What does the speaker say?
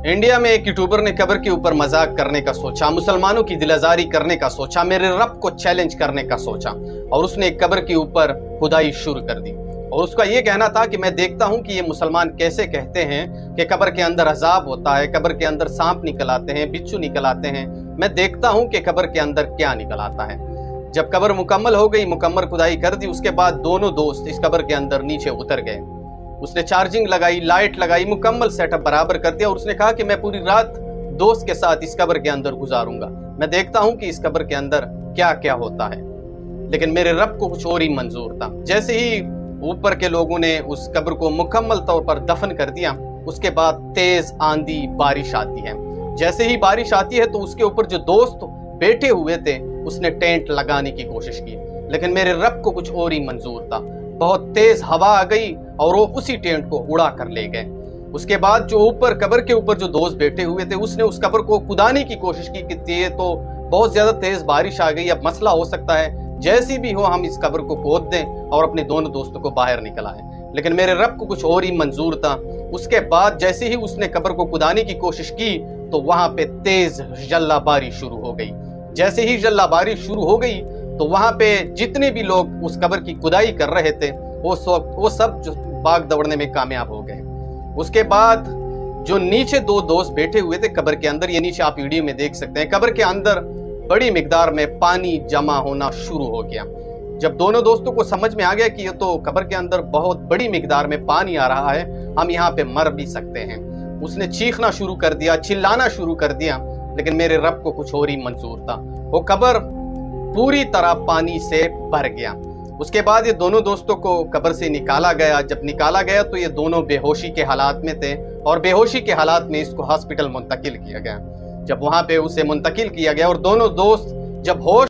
India में एक YouTuber ने कब्र के ऊपर मजाक करने का सोचा, मुसलमानों की दिलाजारी करने का सोचा, मेरे रब को चैलेंज करने का सोचा और उसने एक कब्र के ऊपर खुदाई शुरू कर दी। और उसका ये कहना था कि मैं देखता हूं कि ये मुसलमान कैसे कहते हैं कि कब्र के अंदर अजाब होता है, कब्र के अंदर सांप निकल आते हैं, बिच्छू निकल आते हैं। मैं देखता हूं कि कब्र के अंदर क्या निकल आता है। जब कब्र मुकम्मल हो गई, मुकम्मल खुदाई कर दी, उसके बाद दोनों दोस्त इस कब्र के अंदर नीचे उतर गए। उसने चार्जिंग लगाई, लाइट लगाई, मुकम्मल सेटअप बराबर कर दिया और उसने कहा कि मैं पूरी रात दोस्त के साथ इस कब्र के अंदर गुजारूंगा। मैं देखता हूं कि इस कब्र के अंदर क्या क्या होता है। लेकिन मेरे रब को कुछ और ही मंजूर था। जैसे ही ऊपर के लोगों ने उस कब्र को मुकम्मल तौर पर दफन कर दिया, उसके बाद तेज आंधी बारिश आती है। जैसे ही बारिश आती है तो उसके ऊपर जो दोस्त बैठे हुए थे उसने टेंट लगाने की कोशिश की, लेकिन मेरे रब को कुछ और ही मंजूर था। बहुत तेज हवा आ गई और वो उसी टेंट को उड़ा कर ले गए। उसके बाद जो ऊपर कब्र के ऊपर जो दोस्त बैठे हुए थे उसने उस कब्र को कुदाने की कोशिश की कि ये तो बहुत ज्यादा तेज बारिश आ गई, अब मसला हो सकता है, जैसी भी हो हम इस कब्र को खोद दें और अपने दोनों दोस्तों को बाहर निकल आए। लेकिन मेरे रब को कुछ और ही मंजूर था। उसके बाद जैसे ही उसने कब्र को कुदाने की कोशिश की तो वहां पे तेज जल्लाबारी शुरू हो गई। जैसे ही जल्लाबारी शुरू हो गई तो वहां पे जितने भी लोग उस कब्र की खुदाई कर रहे थे वो सब जो भाग दौड़ने में कामयाब हो गए। उसके बाद जो नीचे दो दोस्त बैठे हुए थे कब्र के अंदर, ये नीचे आप वीडियो में देख सकते हैं, कब्र के अंदर बड़ी मिकदार में पानी जमा होना शुरू हो गया। जब दोनों दोस्तों को समझ में आ गया कि ये तो कब्र के अंदर बहुत बड़ी मिकदार में पानी आ रहा है, हम यहाँ पे मर भी सकते हैं, उसने चीखना शुरू कर दिया, चिल्लाना शुरू कर दिया। लेकिन मेरे रब को कुछ और ही मंजूर था। वो कब्र पूरी तरह पानी से भर गया। उसके बाद ये दोनों दोस्तों को कब्र से निकाला गया। जब निकाला गया तो ये दोनों बेहोशी के हालात में थे और बेहोशी के हालात में इसको हॉस्पिटल मुंतकिल किया गया। जब वहां पे उसे मुंतकिल किया गया और दोनों दोस्त जब होश